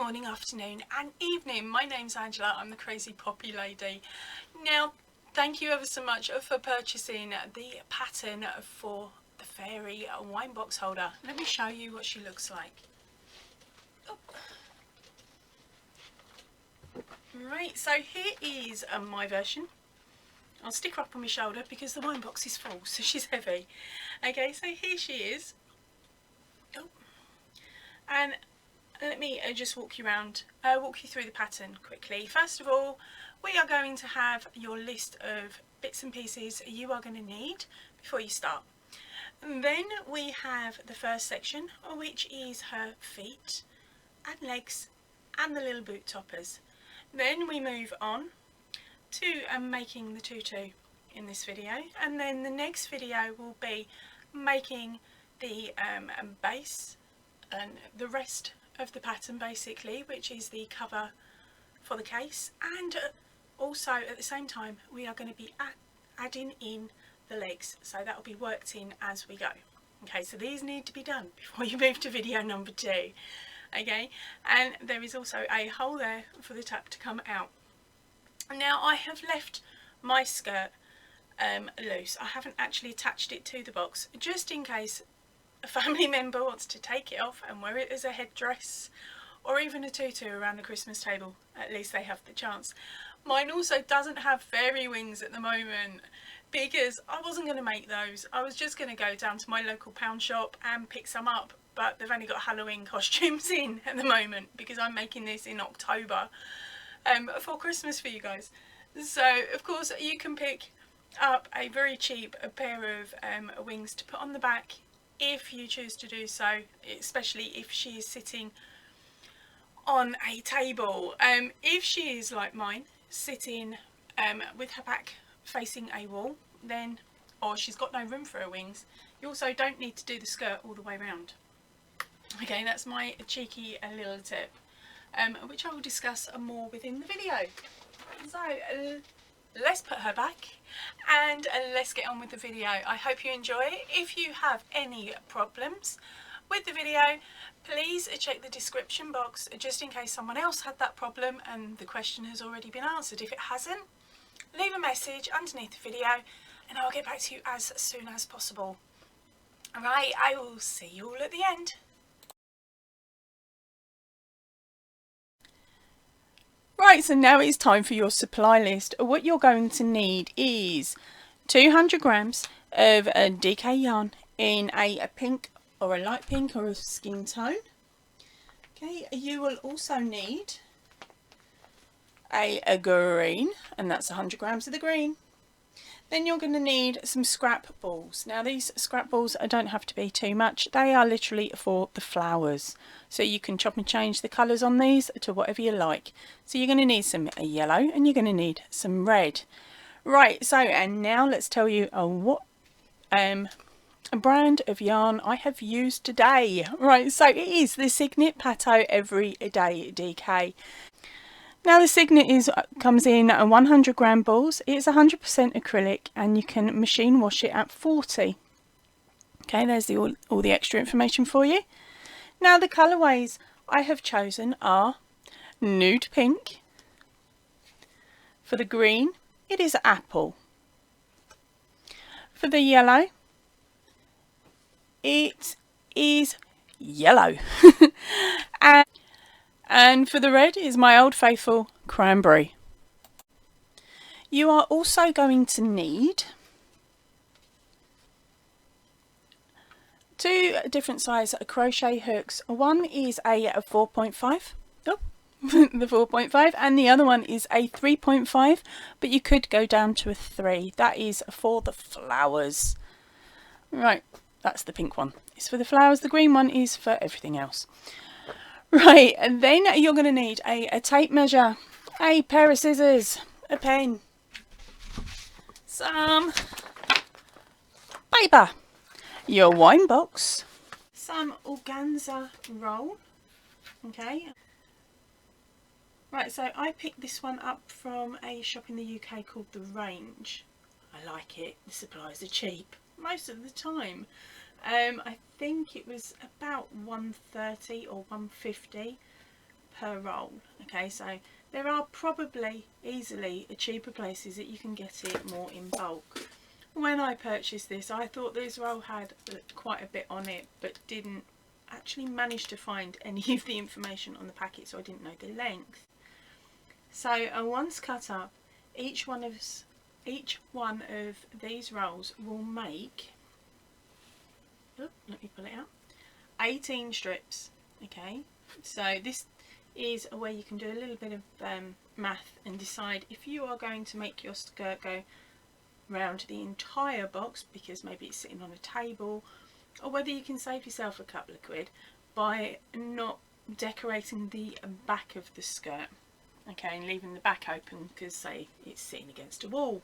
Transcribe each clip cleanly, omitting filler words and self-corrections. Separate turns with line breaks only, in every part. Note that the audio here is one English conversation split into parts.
morning, afternoon and evening. My name's Angela, I'm the Crazy Poppy Lady. Now, thank you ever so much for purchasing the pattern for the fairy wine box holder. Let me show you what she looks like. Oh. Right, so here is my version. I'll stick her up on my shoulder because the wine box is full, so she's heavy. Okay, so here she is. Oh. And let me just walk you through the pattern quickly. First of all, we are going to have your list of bits and pieces you are going to need before you start. And then we have the first section, which is her feet and legs and the little boot toppers. Then we move on to making the tutu in this video, and then the next video will be making the base and the rest of the pattern basically, which is the cover for the case, and also at the same time we are going to be adding in the legs, so that will be worked in as we go. Okay, so these need to be done before you move to video number 2. Okay, and there is also a hole there for the tap to come out. Now I have left my skirt loose. I haven't actually attached it to the box just in case a family member wants to take it off and wear it as a headdress or even a tutu around the Christmas table. At least they have the chance. Mine also doesn't have fairy wings at the moment because I wasn't going to make those. I was just going to go down to my local pound shop and pick some up, but they've only got Halloween costumes in at the moment because I'm making this in October for Christmas for you guys. So of course you can pick up a very cheap pair of wings to put on the back if you choose to do so, especially if she is sitting on a table. If she is like mine, sitting with her back facing a wall, then, or she's got no room for her wings, you also don't need to do the skirt all the way around. Okay, that's my cheeky little tip, which I will discuss more within the video. So let's put her back and let's get on with the video. I hope you enjoy it. If you have any problems with the video, please check the description box just in case someone else had that problem and the question has already been answered. If it hasn't, leave a message underneath the video and I'll get back to you as soon as possible. Alright, I will see you all at the end. Right, so now it's time for your supply list. What you're going to need is 200 grams of DK yarn in a pink or a light pink or a skin tone. Okay, you will also need a green, and that's 100 grams of the green. Then you're going to need some scrap balls. Now these scrap balls don't have to be too much. They are literally for the flowers. So you can chop and change the colours on these to whatever you like. So you're going to need some yellow and you're going to need some red. Right, so and now let's tell you what a brand of yarn I have used today. Right, so it is the Signet Pato Everyday DK. Now the Signet comes in 100 gram balls. It's 100% acrylic and you can machine wash it at 40. Okay, there's all the extra information for you. Now the colourways I have chosen are nude pink. For the green, it is apple. For the yellow, it is yellow. And for the red is my old faithful cranberry. You are also going to need 2 different size crochet hooks. One is a 4.5, oh, the 4.5, and the other one is a 3.5, but you could go down to a 3. That is for the flowers. Right, that's the pink one. It's for the flowers. The green one is for everything else. Right, and then you're going to need a tape measure, a pair of scissors, a pen, some paper, your wine box, some organza roll. Okay. Right, so I picked this one up from a shop in the UK called The Range. I like it. The supplies are cheap most of the time. I think it was about £1.30 or £1.50 per roll. Okay, so there are probably easily cheaper places that you can get it more in bulk. When I purchased this, I thought this roll had quite a bit on it, but didn't actually manage to find any of the information on the packet, so I didn't know the length. So once cut up, each one of these rolls will make, let me pull it out, 18 strips. Okay, so this is where you can do a little bit of math and decide if you are going to make your skirt go round the entire box, because maybe it's sitting on a table, or whether you can save yourself a couple of quid by not decorating the back of the skirt. Okay, and leaving the back open because, say, it's sitting against a wall.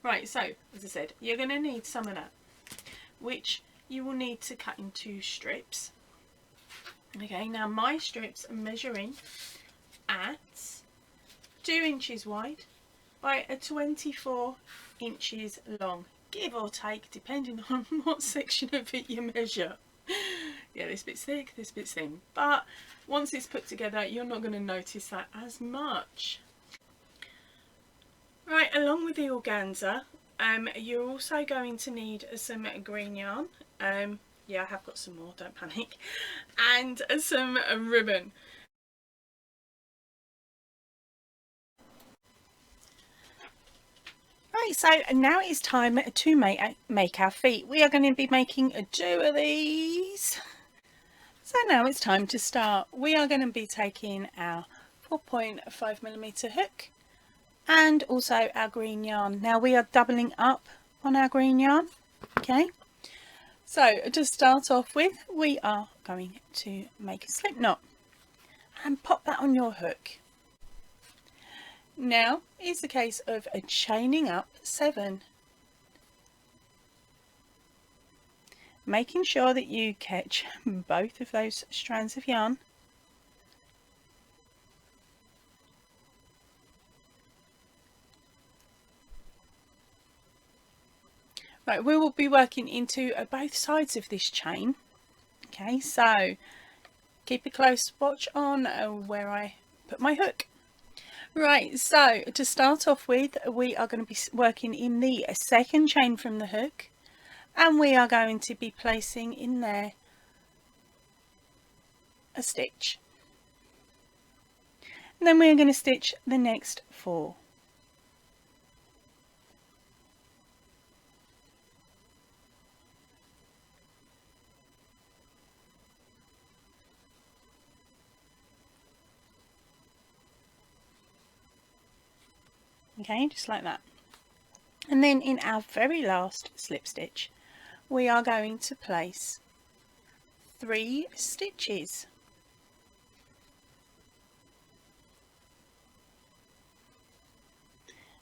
Right, so as I said, you're going to need some of that, which you will need to cut into strips. Okay, now my strips are measuring at 2 inches wide by 24 inches long, give or take, depending on what section of it you measure. Yeah, this bit's thick, this bit's thin, but once it's put together, you're not going to notice that as much. Right, along with the organza, you're also going to need some green yarn. Yeah, I have got some more, don't panic, and some ribbon. Right, so now it's time to make our feet. We are going to be making 2 of these. So now it's time to start. We are going to be taking our 4.5mm hook and also our green yarn. Now we are doubling up on our green yarn. Okay, so to start off with, we are going to make a slip knot and pop that on your hook. Now it's a case of chaining up 7, making sure that you catch both of those strands of yarn. Right, we will be working into both sides of this chain. Okay, so keep a close watch on where I put my hook. Right, so to start off with, we are going to be working in the second chain from the hook, and we are going to be placing in there a stitch. And then we're going to stitch the next 4. Okay, just like that. And then in our very last slip stitch, we are going to place 3 stitches.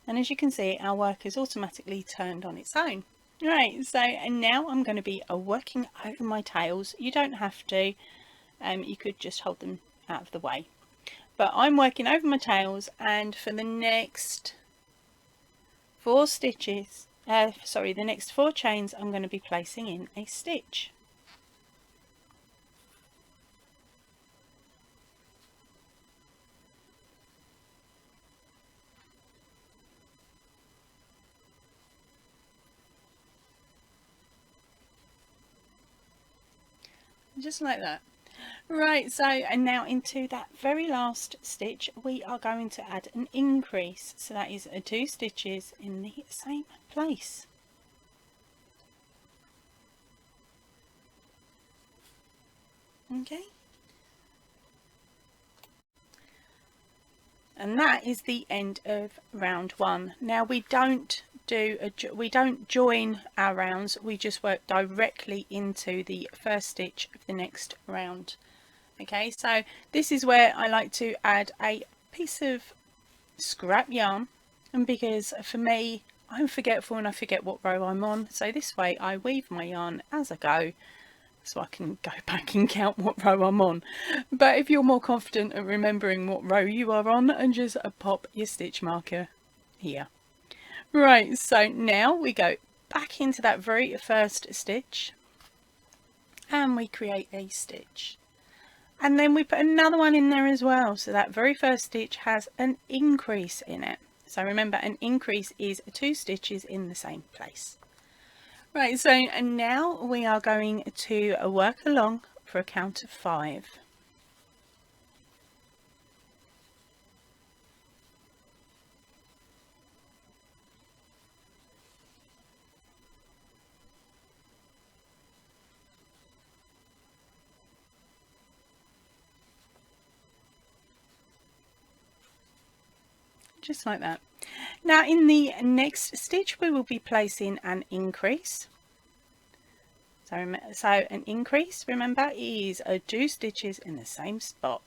And as you can see, our work is automatically turned on its own. Right, so and now I'm going to be working over my tails. You don't have to, you could just hold them out of the way. But I'm working over my tails, and for the next 4 stitches, the next 4 chains, I'm going to be placing in a stitch. Just like that. Right, so and now into that very last stitch we are going to add an increase, so that is 2 stitches in the same place. Okay, and that is the end of round 1. Now we don't join our rounds, we just work directly into the first stitch of the next round. Okay, so this is where I like to add a piece of scrap yarn, and because for me I'm forgetful and I forget what row I'm on, so this way I weave my yarn as I go so I can go back and count what row I'm on. But if you're more confident at remembering what row you are on, and just pop your stitch marker here. Right, so now we go back into that very first stitch and we create a stitch, and then we put another one in there as well, so that very first stitch has an increase in it. So remember, an increase is 2 stitches in the same place. Right, so now we are going to work along for a count of 5. Just like that. Now in the next stitch we will be placing an increase. So an increase, remember, is 2 stitches in the same spot.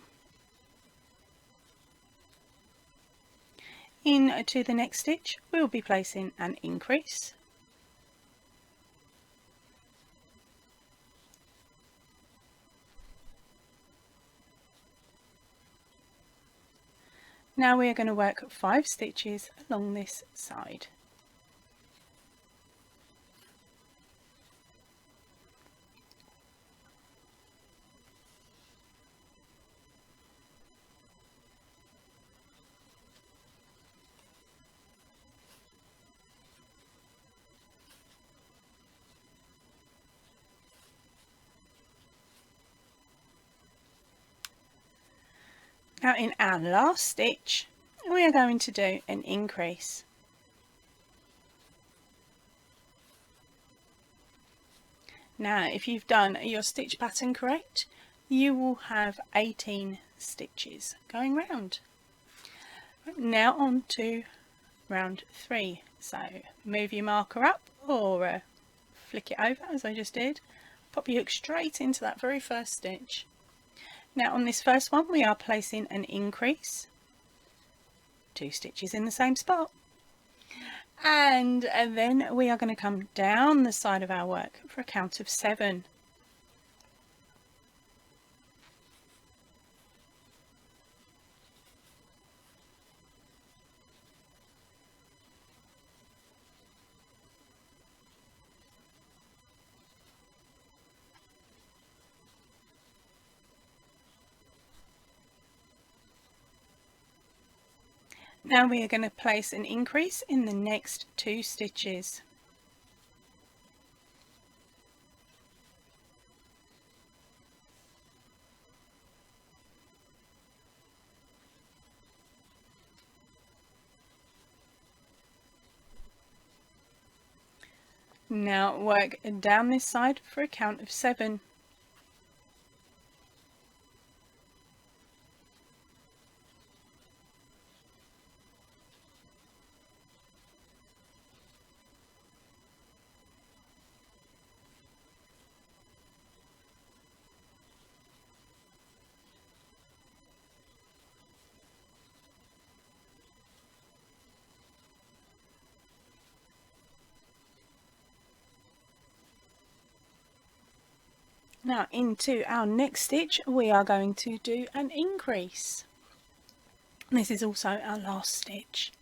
Into the next stitch we will be placing an increase. Now we are going to work 5 stitches along this side. Now in our last stitch we are going to do an increase. Now if you've done your stitch pattern correct, you will have 18 stitches going round. Now on to round 3. So move your marker up or flick it over as I just did. Pop your hook straight into that very first stitch. Now on this first one we are placing an increase, 2 stitches in the same spot, and then we are going to come down the side of our work for a count of 7. Now we are going to place an increase in the next 2 stitches. Now work down this side for a count of 7. Now into our next stitch we are going to do an increase. This is also our last stitch.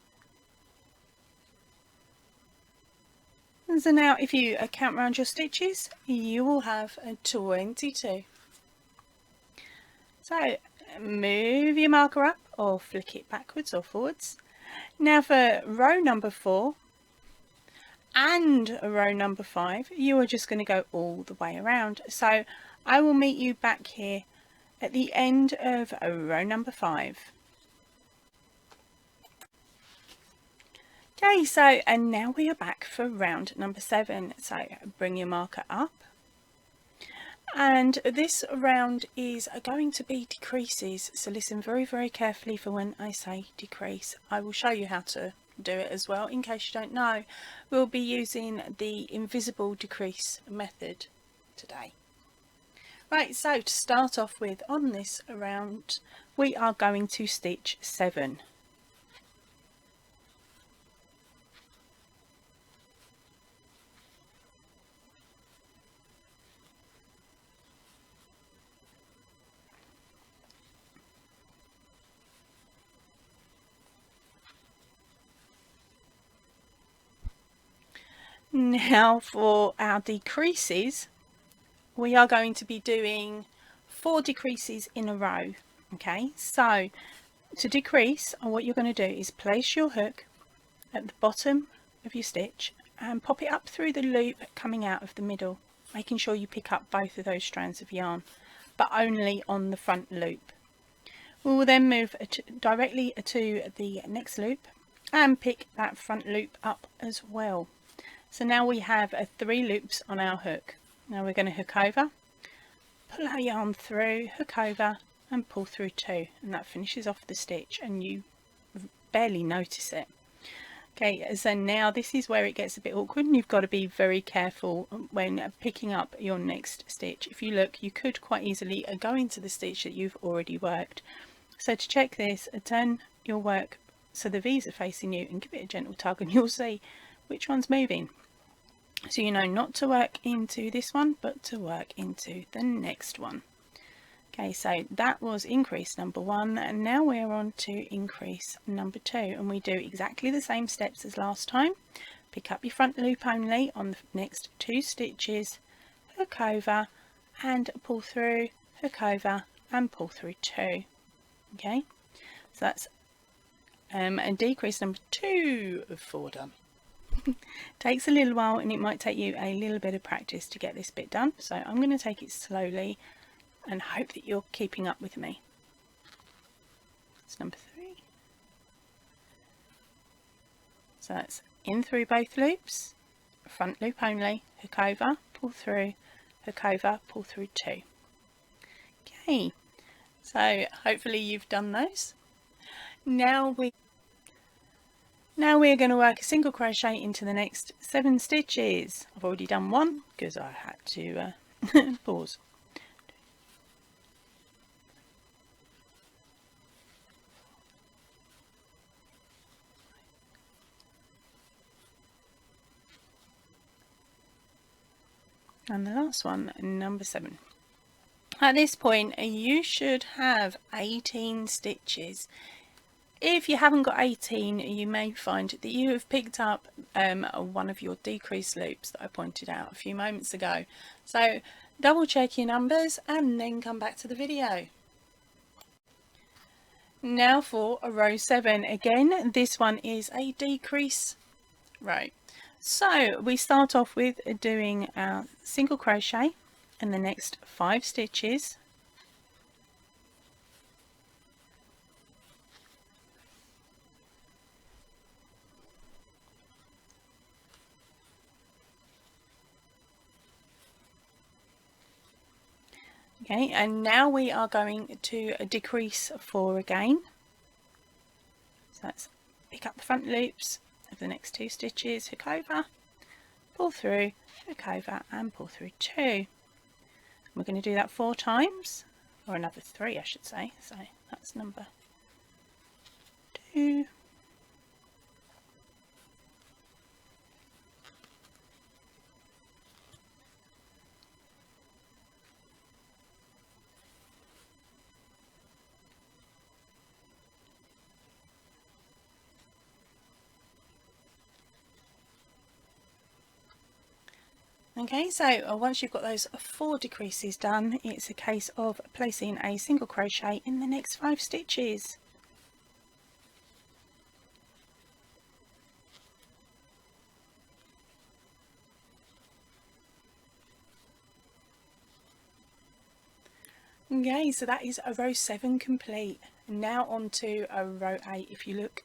So now if you count round your stitches you will have 22. So move your marker up or flick it backwards or forwards. Now for row number 4 and row number 5 you are just going to go all the way around. So I will meet you back here at the end of row number 5. Okay, so and now we are back for round number 7. So bring your marker up, and this round is going to be decreases, so listen very carefully for when I say decrease. I will show you how to do it as well in case you don't know. We'll be using the invisible decrease method today. Right, so to start off with on this round we are going to stitch 7. Now for our decreases we are going to be doing 4 decreases in a row. Okay, so to decrease, what you're going to do is place your hook at the bottom of your stitch and pop it up through the loop coming out of the middle, making sure you pick up both of those strands of yarn, but only on the front loop. We will then move directly to the next loop and pick that front loop up as well. So now we have 3 loops on our hook. Now we're going to hook over, pull our yarn through, hook over and pull through 2, and that finishes off the stitch and you barely notice it. Okay, so now this is where it gets a bit awkward and you've got to be very careful when picking up your next stitch. If you look, you could quite easily go into the stitch that you've already worked. So to check this, turn your work so the V's are facing you and give it a gentle tug and you'll see which one's moving. So you know not to work into this one, but to work into the next one. Okay, so that was increase number 1, and now we're on to increase number 2, and we do exactly the same steps as last time. Pick up your front loop only on the next 2 stitches, hook over and pull through, hook over and pull through 2. Okay, so that's and decrease number 2 of 4 done. Takes a little while and it might take you a little bit of practice to get this bit done, so I'm going to take it slowly and hope that you're keeping up with me. It's number 3. So that's in through both loops, front loop only, hook over, pull through, hook over, pull through 2. Okay, so hopefully you've done those. Now we're going to work a single crochet into the next 7 stitches. I've already done 1 because I had to pause. And the last one, number 7. At this point you should have 18 stitches. If you haven't got 18, you may find that you have picked up one of your decrease loops that I pointed out a few moments ago. So double check your numbers and then come back to the video. Now for a row 7. Again, this one is a decrease row. So we start off with doing our single crochet in the next 5 stitches. Okay, and now we are going to decrease 4 again. So let's pick up the front loops of the next 2 stitches, hook over, pull through, hook over and pull through 2. We're going to do that 4 times, or another 3 I should say, so that's number 2. Okay, so once you've got those 4 decreases done, it's a case of placing a single crochet in the next 5 stitches. Okay, so that is a row 7 complete. Now on to a row 8. If you look,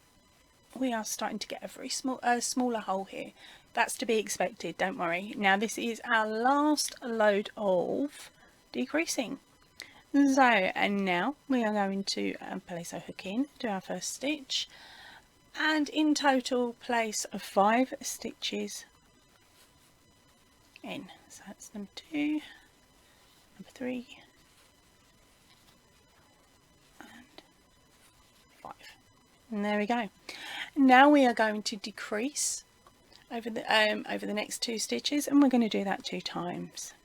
we are starting to get a very smaller hole here. That's to be expected, don't worry. Now this is our last load of decreasing. So, and now we are going to place our hook in, do our first stitch, and in total place 5 stitches in. So that's number 2, number 3, and 5. And there we go. Now we are going to decrease over the next 2 stitches, and we're going to do that 2 times.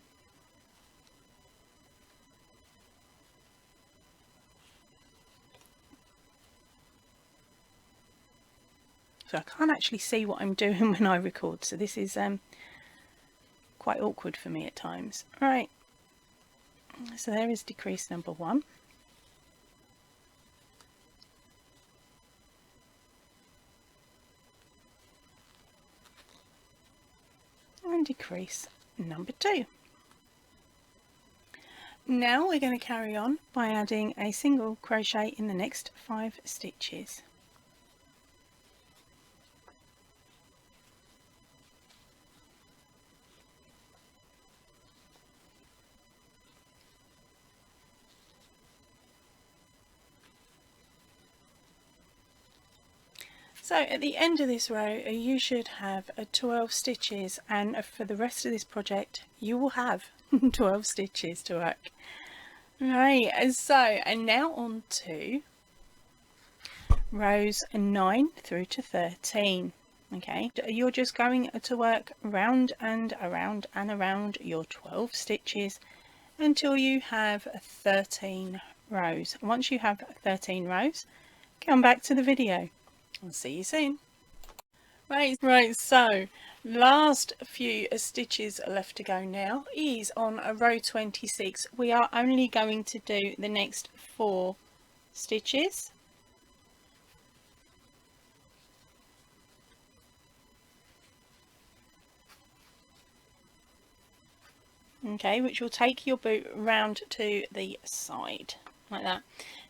So I can't actually see what I'm doing when I record, so this is quite awkward for me at times. Right, So there is decrease number 1. And decrease number 2. Now we're going to carry on by adding a single crochet in the next 5 stitches. So at the end of this row you should have 12 stitches, and for the rest of this project you will have 12 stitches to work. Right, and now on to rows 9 through to 13. Okay, you're just going to work round and around and around your 12 stitches until you have 13 rows. Once you have 13 rows, come back to the video. I'll see you soon. Right, so last few stitches left to go now is on row 26. We are only going to do the next 4 stitches. Okay, which will take your boot round to the side like that.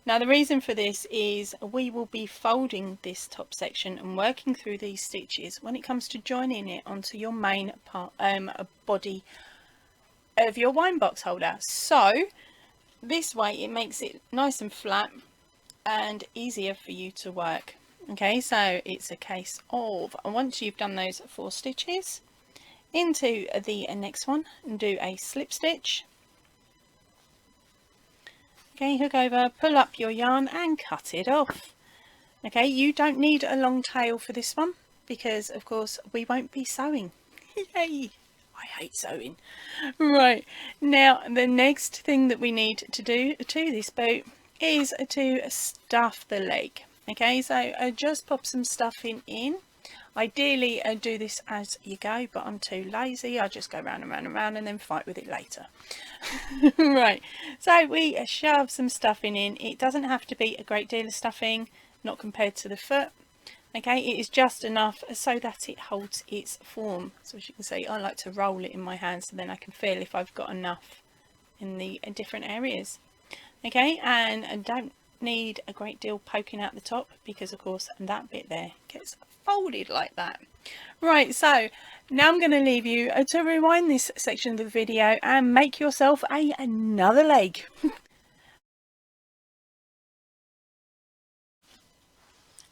Now the reason for this is we will be folding this top section and working through these stitches when it comes to joining it onto your main part, body of your wine box holder. So this way it makes it nice and flat and easier for you to work. Okay, so it's a case of once you've done those 4 stitches, into the next one and do a slip stitch. Okay, hook over, pull up your yarn and cut it off. Okay, you don't need a long tail for this one because of course we won't be sewing. Yay! I hate sewing. Right, now the next thing that we need to do to this boot is to stuff the leg. Okay, so just pop some stuffing in. Ideally do this as you go, but I'm too lazy. I just go round and round and round and then fight with it later. Right, so we shove some stuffing in. It doesn't have to be a great deal of stuffing, not compared to the foot. Okay, it is just enough so that it holds its form. So as you can see, I like to roll it in my hand so then I can feel if I've got enough in the different areas. Okay, and don't need a great deal poking out the top because of course that bit there gets folded like that. Right, so now I'm going to leave you to rewind this section of the video and make yourself another leg.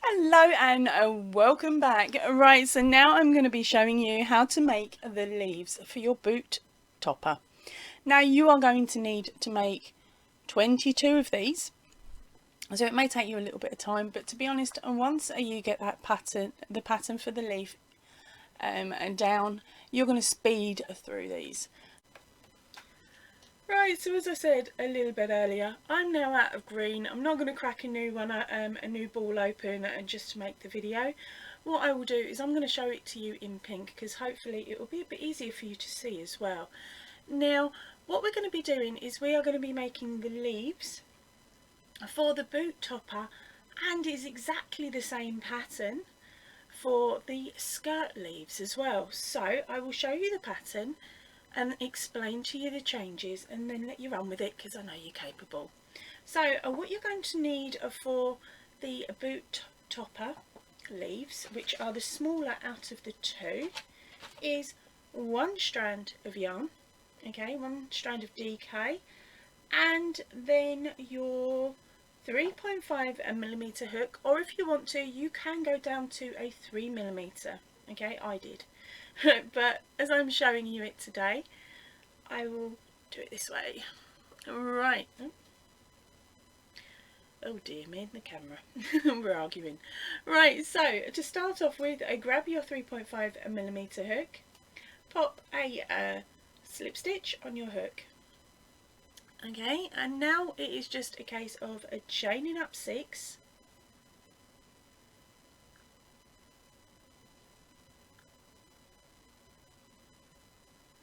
Hello and welcome back. Right, so now I'm going to be showing you how to make the leaves for your boot topper. Now you are going to need to make 22 of these. So it may take you a little bit of time, but to be honest, once you get that pattern, the pattern for the leaf and down, you're going to speed through these. Right, so as I said a little bit earlier, I'm now out of green. I'm not going to crack a new one, a new ball open and just to make the video. What I will do is I'm going to show it to you in pink because hopefully it will be a bit easier for you to see as well. Now, what we're going to be doing is we are going to be making the leaves for the boot topper, and is exactly the same pattern for the skirt leaves as well. So I will show you the pattern and explain to you the changes and then let you run with it because I know you're capable. So what you're going to need for the boot topper leaves, which are the smaller out of the 2, is 1 strand of yarn, okay, 1 strand of DK, and then your 3.5mm hook, or if you want to you can go down to a 3mm. Okay, I did but as I'm showing you it today I will do it this way. Right, oh dear me, the camera. We're arguing. Right, so to start off with, grab your 3.5mm hook, pop a slip stitch on your hook. Okay, and now it is just a case of chaining up 6,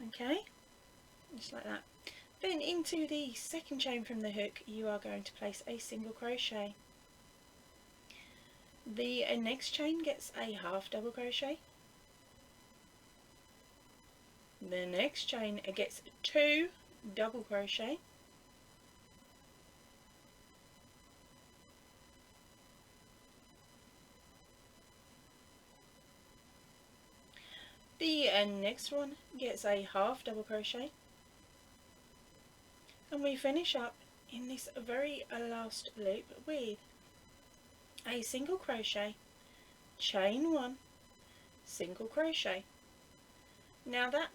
okay, just like that. Then into the second chain from the hook you are going to place a single crochet. The next chain gets a half double crochet. The next chain gets 2 double crochet. The next one gets a half double crochet, and we finish up in this very last loop with a single crochet, chain 1, single crochet. Now that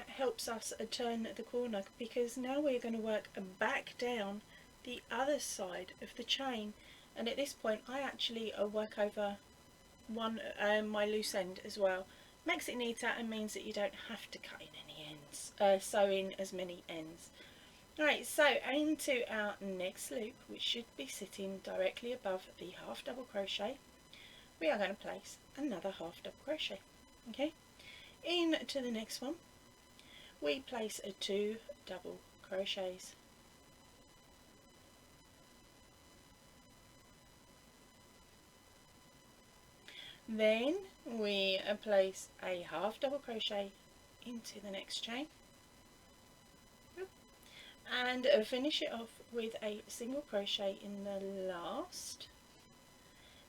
helps us turn the corner, because now we're going to work back down the other side of the chain, and at this point I actually work over my loose end as well. Makes it neater and means that you don't have to cut in any ends, sew in as many ends. Right, so into our next loop, which should be sitting directly above the half double crochet, we are going to place another half double crochet. Okay, into the next one we place 2 double crochets. Then we place a half double crochet into the next chain and finish it off with a single crochet in the last.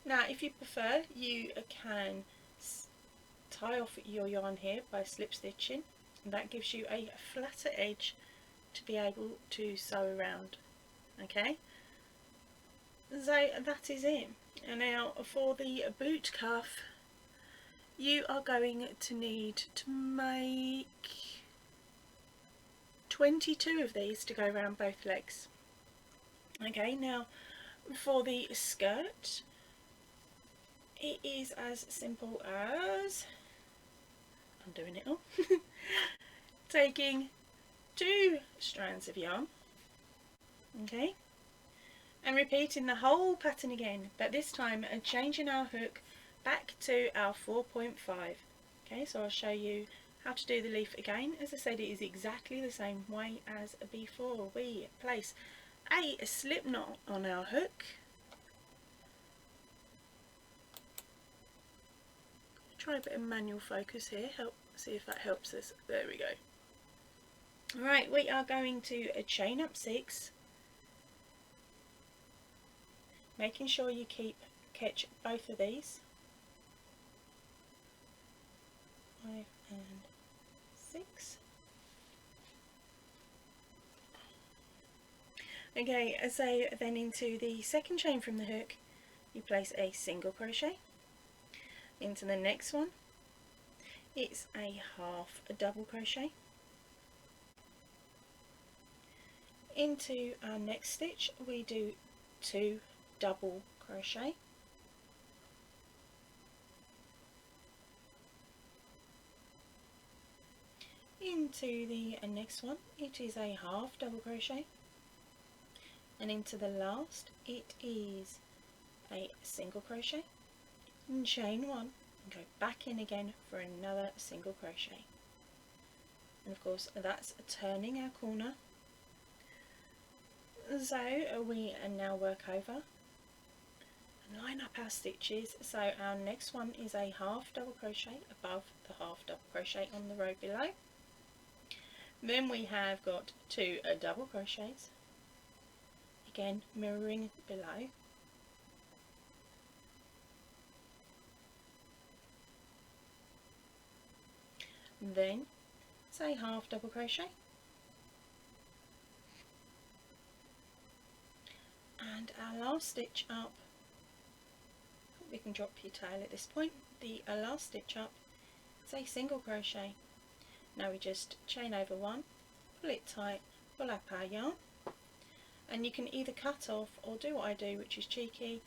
Now if you prefer, you can tie off your yarn here by slip stitching, and that gives you a flatter edge to be able to sew around. Okay, so that is it. And now for the boot cuff, you are going to need to make 22 of these to go around both legs. Okay, now for the skirt, it is as simple as, I'm doing it all, taking 2 strands of yarn, okay, and repeating the whole pattern again, but this time changing our hook back to our 4.5. Okay, so I'll show you how to do the leaf again. As I said, it is exactly the same way as before. We place a slip knot on our hook, try a bit of manual focus here, see if that helps us. There we go. Right, we are going to chain up 6, making sure you catch both of these, 5 and 6. Okay, so then into the second chain from the hook you place a single crochet. Into the next one it's a half double crochet. Into our next stitch we do 2 double crochet. Into the next one it is a half double crochet, and into the last it is a single crochet and chain 1 and go back in again for another single crochet. And of course that's turning our corner. So we now work over and line up our stitches. So our next one is a half double crochet above the half double crochet on the row below. Then we have got 2 double crochets, again mirroring below. Then say half double crochet, and our last stitch up, we can drop your tail at this point, the last stitch up is a single crochet. Now we just chain over 1, pull it tight, pull up our yarn, and you can either cut off or do what I do, which is cheeky.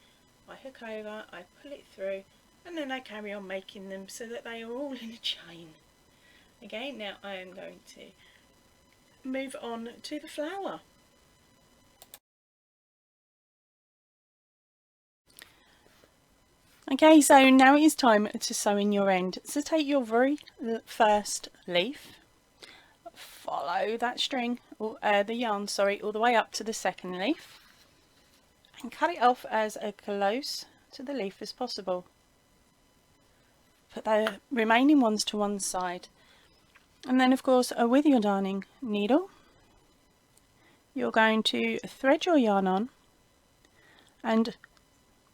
I hook over, I pull it through, and then I carry on making them so that they are all in a chain. Okay, now I am going to move on to the flower. Okay, so now it is time to sew in your end. So take your very first leaf, follow that string, or the yarn, sorry, all the way up to the second leaf and cut it off as close to the leaf as possible. Put the remaining ones to one side, and then of course with your darning needle you're going to thread your yarn on and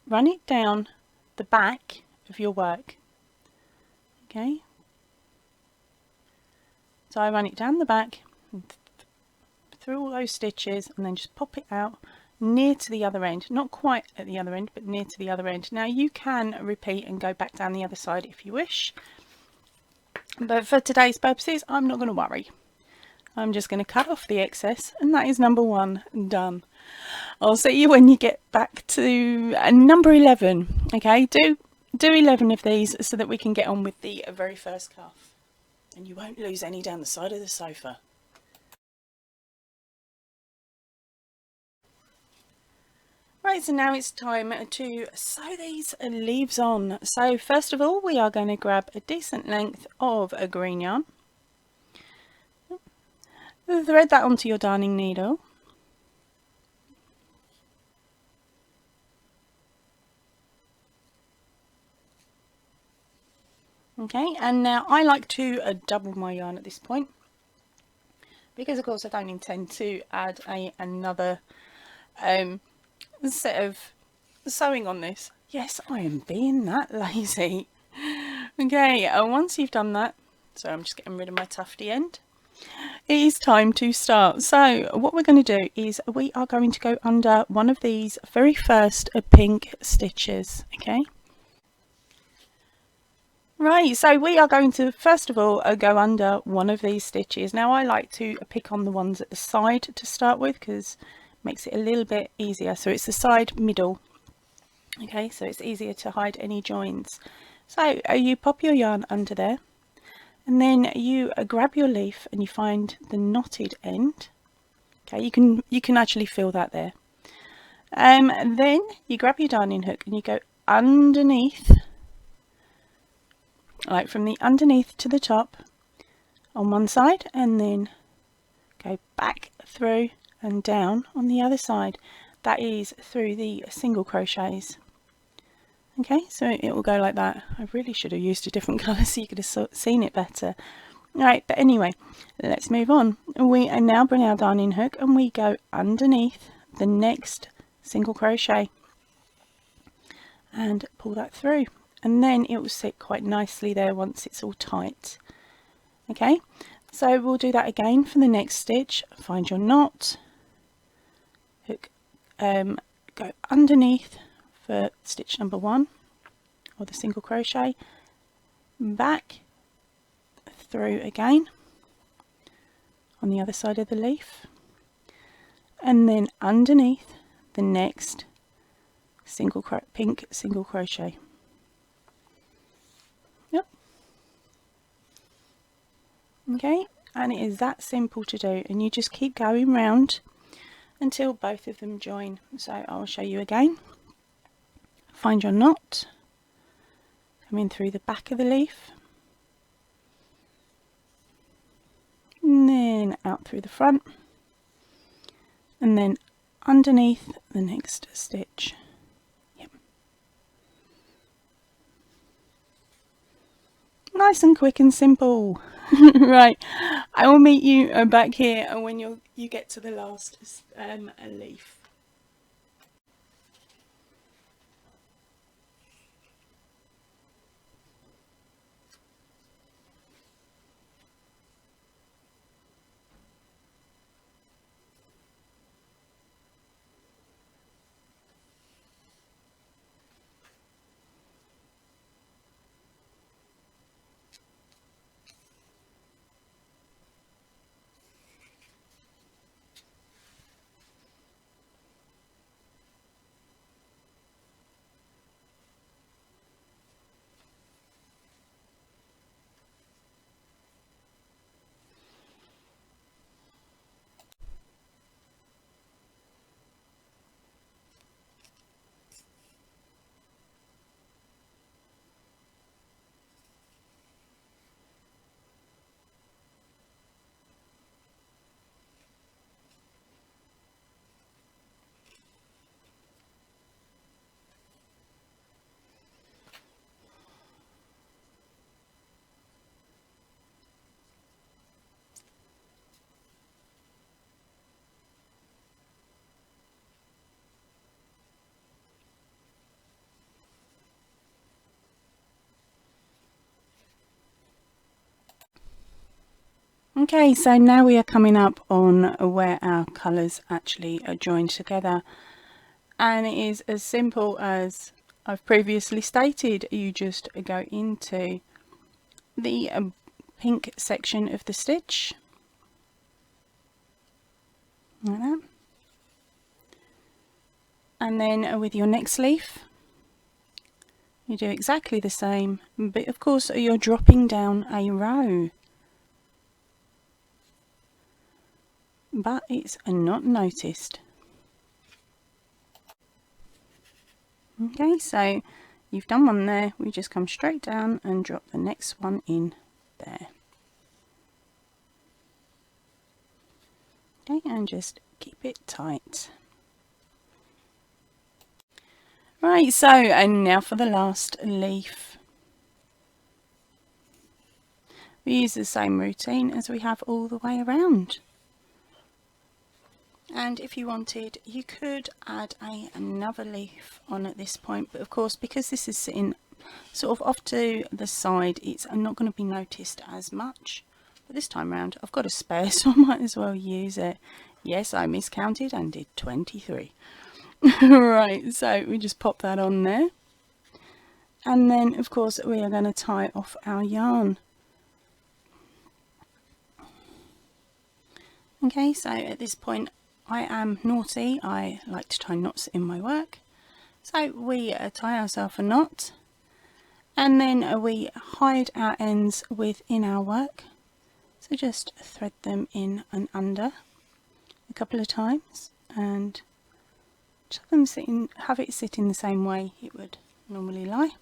run it down the back of your work. Okay, so I run it down the back through all those stitches and then just pop it out near to the other end, not quite at the other end but near to the other end. Now you can repeat and go back down the other side if you wish, but for today's purposes I'm not going to worry. I'm just going to cut off the excess, and that is number 1 done. I'll see you when you get back to number 11. Okay, do 11 of these so that we can get on with the very first cuff and you won't lose any down the side of the sofa. Right, so now it's time to sew these leaves on. So first of all we are going to grab a decent length of a green yarn, thread that onto your darning needle, okay, and now I like to double my yarn at this point because of course I don't intend to add another set of sewing on this. Yes, I am being that lazy. Okay, once you've done that, so I'm just getting rid of my tufty end, it is time to start. So what we're going to do is we are going to go under one of these very first pink stitches. Okay, right, so we are going to first of all go under one of these stitches. Now I like to pick on the ones at the side to start with because makes it a little bit easier. So it's the side middle, okay, so it's easier to hide any joins. So you pop your yarn under there and then you grab your leaf and you find the knotted end. Okay, you can actually feel that there. Then you grab your darning hook and you go underneath, like from the underneath to the top on one side, and then go back through and down on the other side. That is through the single crochets. Okay, so it will go like that. I really should have used a different colour so you could have seen it better. Right, but anyway, let's move on. We now bring our darning hook and we go underneath the next single crochet and pull that through, and then it will sit quite nicely there once it's all tight. Okay, so we'll do that again for the next stitch. Find your knot, hook, go underneath for stitch number 1 or the single crochet, back through again on the other side of the leaf, and then underneath the next pink single crochet. Yep. Okay, and it is that simple to do, and you just keep going round until both of them join. So I'll show you again. Find your knot, come in through the back of the leaf, and then out through the front, and then underneath the next stitch. Yep. Nice and quick and simple. Right, I will meet you back here when you get to the last leaf. Okay, so now we are coming up on where our colours actually are joined together, and it is as simple as I've previously stated. You just go into the pink section of the stitch like that, and then with your next leaf you do exactly the same, but of course you're dropping down a row, but it's not noticed. Okay, so you've done one there, we just come straight down and drop the next one in there. Okay, and just keep it tight. Right, so and now for the last leaf. We use the same routine as we have all the way around. And if you wanted, you could add another leaf on at this point, but of course because this is sitting sort of off to the side, it's not going to be noticed as much. But this time round I've got a spare, so I might as well use it. Yes, I miscounted and did 23. Right, so we just pop that on there, and then of course we are going to tie off our yarn. Okay, so at this point I am naughty, I like to tie knots in my work, so we tie ourselves a knot, and then we hide our ends within our work, so just thread them in and under a couple of times and have it sit in the same way it would normally lie.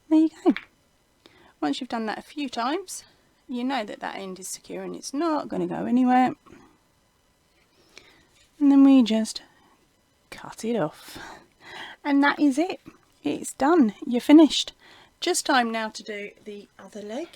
There you go. Once you've done that a few times, you know that that end is secure and it's not going to go anywhere, and then we just cut it off, and that is it. It's done, you're finished. Just time now to do the other leg.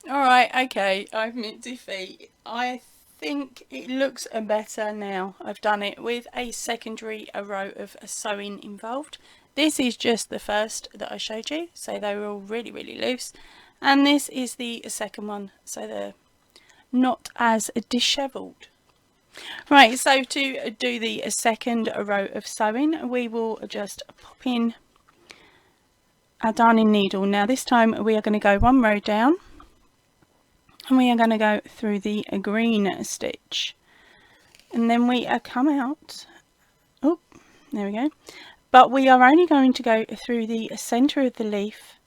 Alright, okay, I've admit defeat. I think it looks better now. I've done it with a secondary row of sewing involved. This is just the first that I showed you, so they were all really loose, and this is the second one, so they're not as dishevelled. Right, so to do the second row of sewing, we will just pop in our darning needle. Now this time we are going to go one row down, and we are going to go through the green stitch, and then we come out. Oh, there we go. But we are only going to go through the center of the leaf.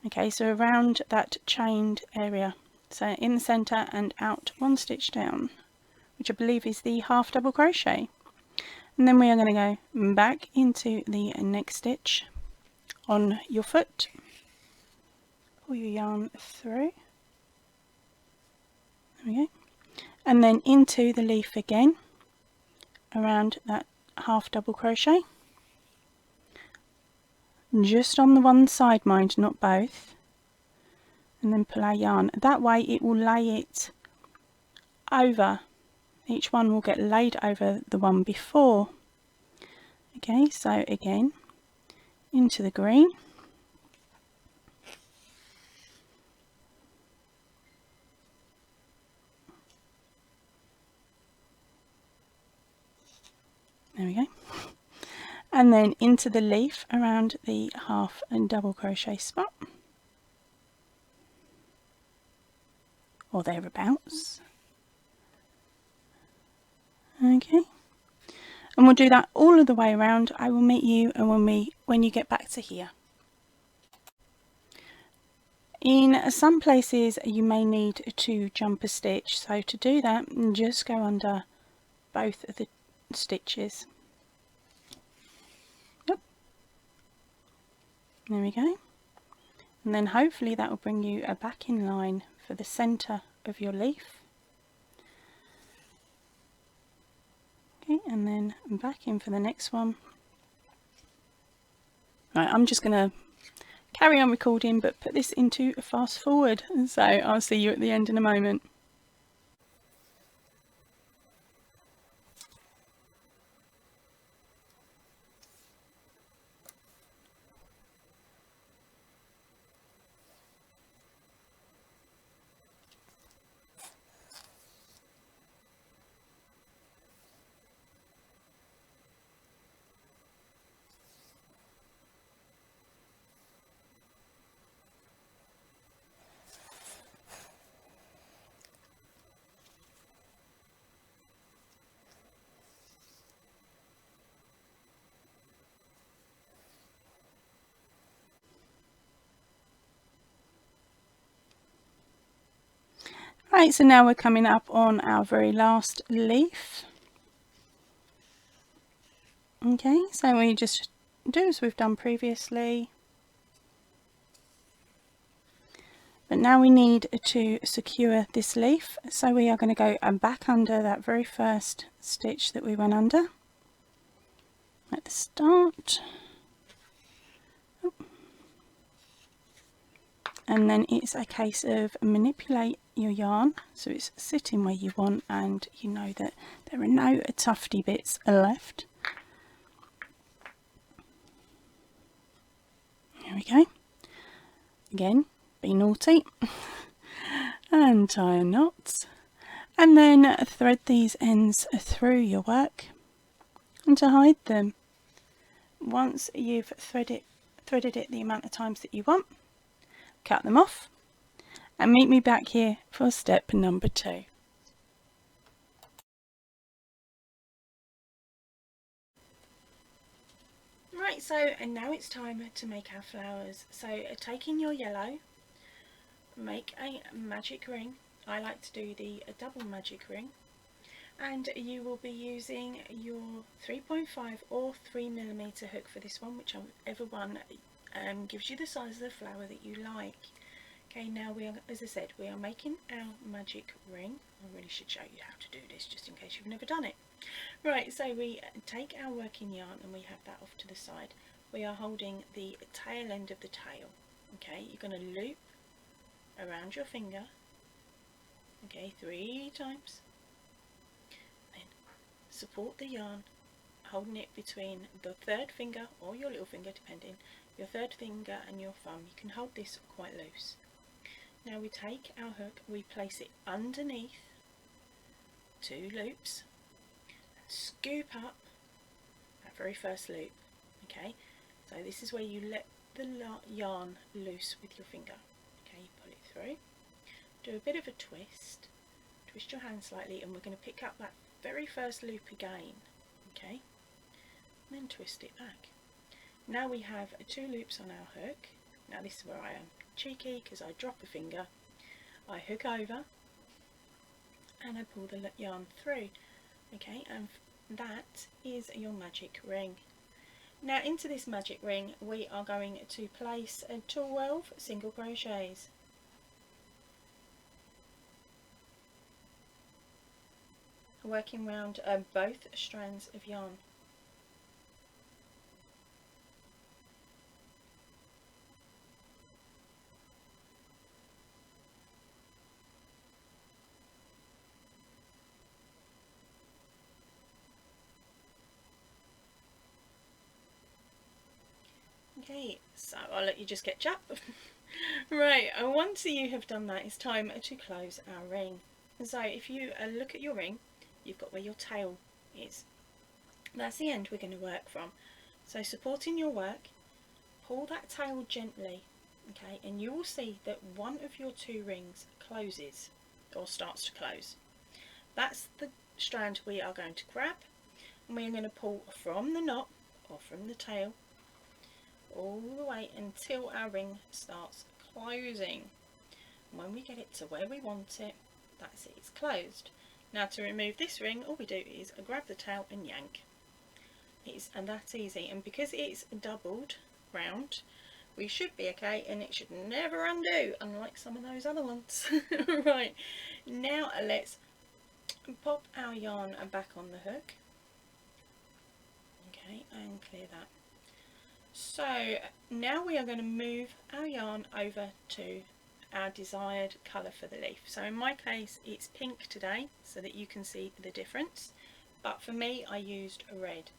Okay, so around that chained area, so in the center and out one stitch down, which I believe is the half double crochet, and then we are going to go back into the next stitch on your foot, pull your yarn through. There we go, and then into the leaf again around that half double crochet, just on the one side, mind, not both, and then pull our yarn. That way it will lay it over, each one will get laid over the one before. Okay, so again into the green, there we go, and then into the leaf around the half and double crochet spot, or thereabouts. Okay, and we'll do that all of the way around. I will meet you when you get back to here. In some places you may need to jump a stitch, so to do that just go under both of the stitches. Yep. There we go, and then hopefully that will bring you back in line for the center of your leaf. Okay, and then back in for the next one. Right, I'm just going to carry on recording but put this into fast forward, so I'll see you at the end in a moment. Right, so now we're coming up on our very last leaf. Okay, so we just do as we've done previously. But now we need to secure this leaf, so we are going to go back under that very first stitch that we went under at the start. And then it's a case of manipulate your yarn so it's sitting where you want and you know that there are no tufty bits left. There we go. Again, be naughty and tie a knot, and then thread these ends through your work and to hide them. Once you've threaded it the amount of times that you want, cut them off and meet me back here for step number 2. Right, so and now it's time to make our flowers. So taking your yellow, make a magic ring. I like to do the double magic ring, and you will be using your 3.5 or 3mm hook for this one, whichever one gives you the size of the flower that you like. Okay, now we are, as I said, we are making our magic ring. I really should show you how to do this just in case you've never done it. Right, so we take our working yarn and we have that off to the side. We are holding the tail end of the tail. Okay, you're going to loop around your finger, okay, 3 times. Then support the yarn, holding it between the third finger or your little finger, depending, your third finger and your thumb. You can hold this quite loose. Now we take our hook, we place it underneath 2 loops, scoop up that very first loop. Okay, so this is where you let the yarn loose with your finger. Okay, you pull it through, do a bit of a twist your hand slightly, and we're going to pick up that very first loop again. Okay, and then twist it back. Now we have 2 loops on our hook. Now this is where I am cheeky because I drop a finger, I hook over and I pull the yarn through. Okay, and that is your magic ring. Now into this magic ring we are going to place 12 single crochets. Working round both strands of yarn. Okay, so I'll let you just catch up. Right, once you have done that, it's time to close our ring. So if you look at your ring, you've got where your tail is. That's the end we're going to work from. So supporting your work, pull that tail gently, okay, and you will see that one of your 2 rings closes or starts to close. That's the strand we are going to grab, and we are going to pull from the knot or from the tail all the way until our ring starts closing. When we get it to where we want it, that's it, it's closed. Now to remove this ring, all we do is grab the tail and yank. And that's easy, and because it's doubled round, we should be okay, and it should never undo, unlike some of those other ones. Right, now let's pop our yarn back on the hook, okay, and clear that. So now we are going to move our yarn over to our desired colour for the leaf. So in my case it's pink today so that you can see the difference, but for me I used red.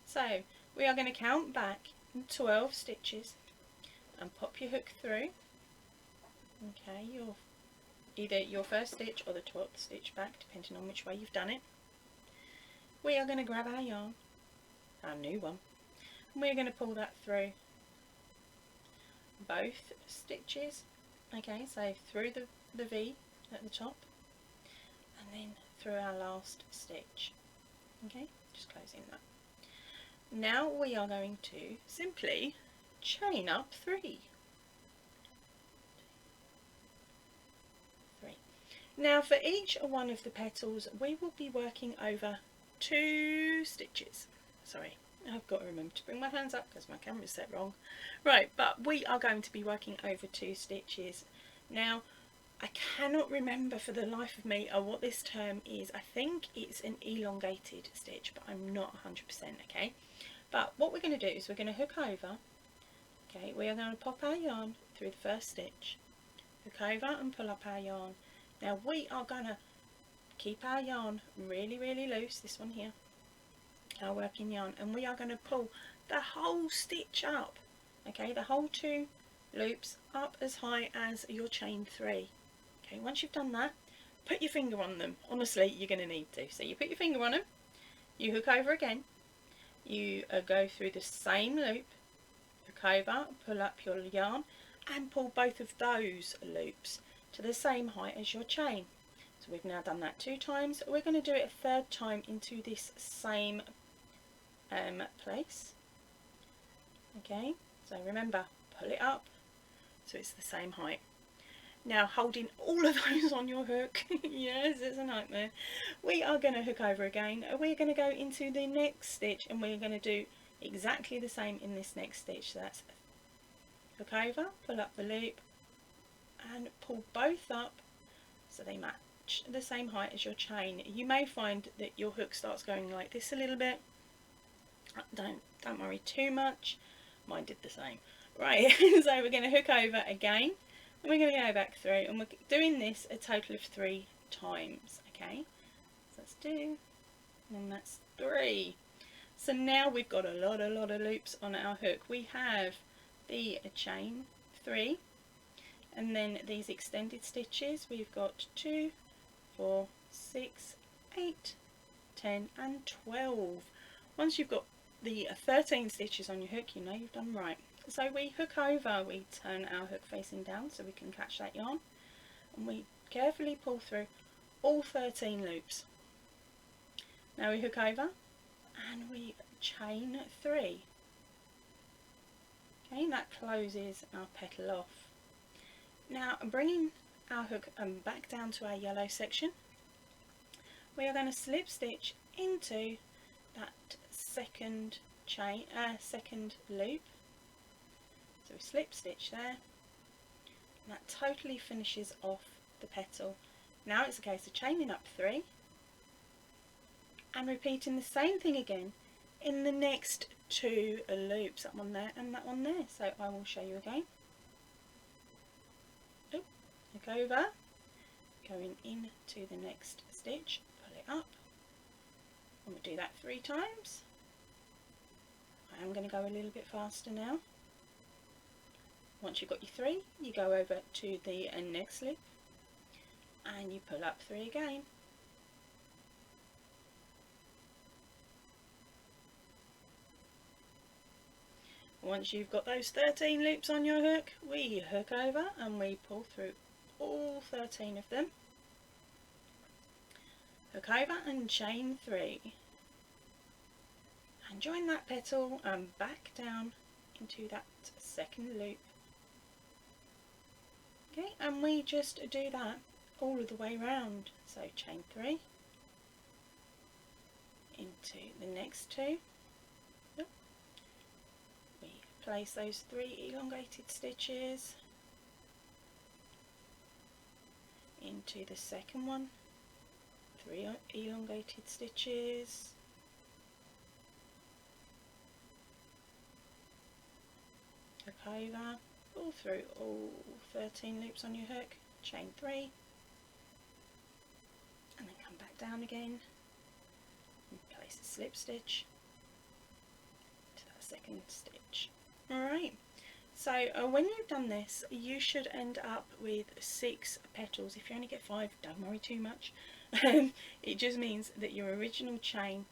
So we are going to count back 12 stitches and pop your hook through. Okay, either your first stitch or the 12th stitch back, depending on which way you've done it. We are going to grab our yarn, our new one, and we're going to pull that through both stitches. Okay, so through the V at the top and then through our last stitch. Okay, just closing that. Now we are going to simply chain up 3. Now for each one of the petals we will be working over 2 stitches. Sorry, I've got to remember to bring my hands up because my camera's set wrong. Right, but we are going to be working over 2 stitches. Now I cannot remember for the life of me what this term is. I think it's an elongated stitch, but I'm not 100%, okay? But what we're going to do is we're going to hook over, okay? We are going to pop our yarn through the first stitch, hook over and pull up our yarn. Now we are going to keep our yarn really, really loose, this one here, our working yarn, and we are going to pull the whole stitch up, okay? The whole 2 loops up as high as your chain 3. Okay, once you've done that, put your finger on them. Honestly, you're going to need to. So you put your finger on them, you hook over again, you go through the same loop, hook over, pull up your yarn, and pull both of those loops to the same height as your chain. So we've now done that 2 times. We're going to do it a 3rd time into this same place. Okay, so remember, pull it up so it's the same height. Now holding all of those on your hook, yes, it's a nightmare, we are going to hook over again. We're going to go into the next stitch and we're going to do exactly the same in this next stitch. So that's hook over, pull up the loop and pull both up so they match the same height as your chain. You may find that your hook starts going like this a little bit. Don't worry too much, mine did the same. Right, so we're going to hook over again. And we're going to go back through and we're doing this a total of 3 times, okay? So that's 2 and that's 3. So now we've got a lot of loops on our hook. We have the chain 3 and then these extended stitches. We've got 2, 4, 6, 8, 10 and 12. Once you've got the 13 stitches on your hook, you know you've done right. So we hook over, we turn our hook facing down so we can catch that yarn, and we carefully pull through all 13 loops. Now we hook over and we chain 3. Okay, that closes our petal off. Now bringing our hook back down to our yellow section, we are going to slip stitch into that second chain, second loop. So we slip stitch there, and that totally finishes off the petal. Now it's a case of chaining up 3 and repeating the same thing again in the next 2 loops, that one there and that one there. So I will show you again. Look over, going into the next stitch, pull it up, and we'll do that 3 times. I am going to go a little bit faster now. Once you've got your 3, you go over to the next loop and you pull up 3 again. Once you've got those 13 loops on your hook, we hook over and we pull through all 13 of them. Hook over and chain 3. And join that petal and back down into that second loop. Okay, and we just do that all of the way round. So chain 3 into the next 2. Yep. We place those 3 elongated stitches into the second one, 3 elongated stitches, hook over, pull through all 13 loops on your hook, chain 3, and then come back down again and place a slip stitch to that second stitch. Alright, so when you've done this you should end up with 6 petals. If you only get 5, don't worry too much. It just means that your original chain,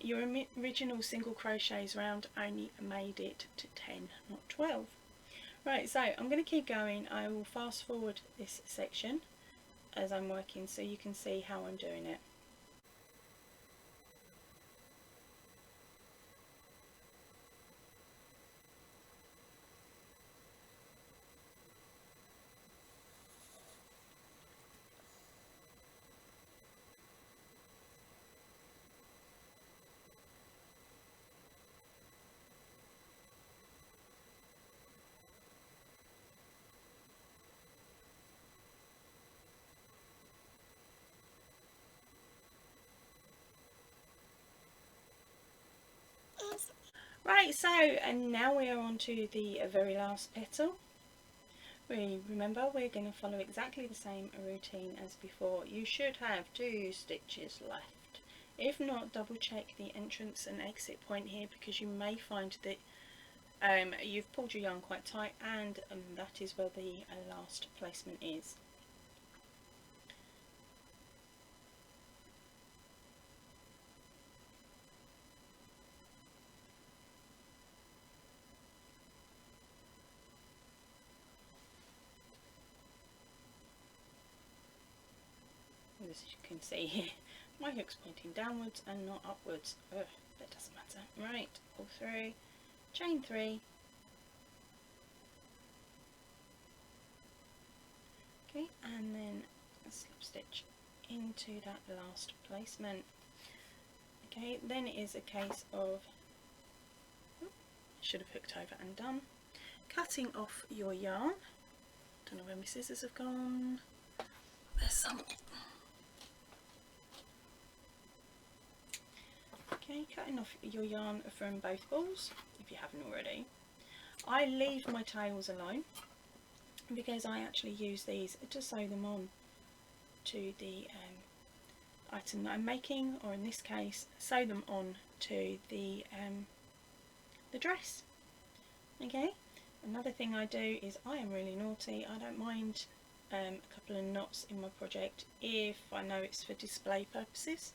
your original single crochets round only made it to 10, not 12. Right, so I'm going to keep going. I will fast forward this section as I'm working so you can see how I'm doing it. Right, so and now we are on to the very last petal. Remember, we're going to follow exactly the same routine as before. You should have 2 stitches left. If not, double check the entrance and exit point here, because you may find that you've pulled your yarn quite tight, and that is where the last placement is. As you can see here, my hook's pointing downwards and not upwards. Ugh, that doesn't matter. Right, pull through, chain 3, okay, and then a slip stitch into that last placement. Okay, then it is a case of, should have hooked over and done, cutting off your yarn. Don't know where my scissors have gone. There's some. Okay, cutting off your yarn from both balls if you haven't already. I leave my tails alone because I actually use these to sew them on to the item that I'm making, or in this case sew them on to the dress. Okay, another thing I do is I am really naughty. I don't mind a couple of knots in my project if I know it's for display purposes.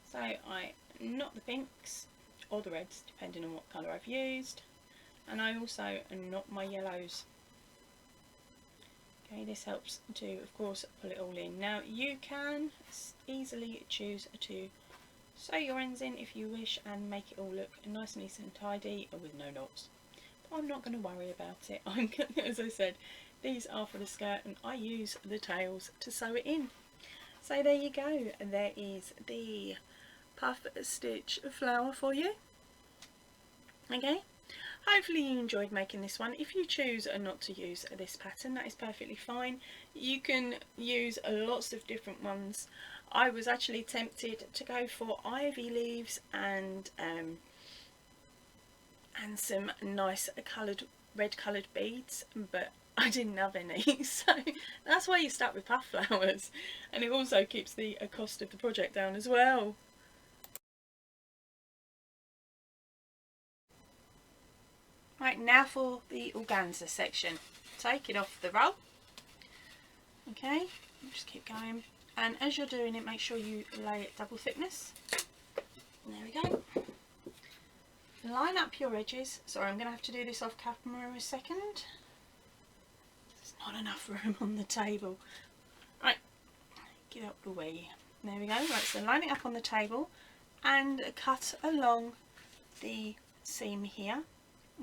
So I knot the pinks or the reds depending on what colour I've used, and I also knot my yellows. Okay, this helps to, of course, pull it all in. Now you can easily choose to sew your ends in if you wish and make it all look nice and neat and tidy with no knots. But I'm not going to worry about it. As I said, these are for the skirt and I use the tails to sew it in. So there you go. There is the puff stitch flower for you. Okay, hopefully you enjoyed making this one. If you choose not to use this pattern, that is perfectly fine. You can use lots of different ones. I was actually tempted to go for ivy leaves and some nice red coloured beads, but I didn't have any, so that's why you start with puff flowers, and it also keeps the cost of the project down as well. Right, now for the organza section. Take it off the roll. Okay, just keep going, and as you're doing it, make sure you lay it double thickness. And there we go. Line up your edges. Sorry, I'm going to have to do this off camera a second. There's not enough room on the table. Right, get out the way. There we go. Right, so line it up on the table and cut along the seam here.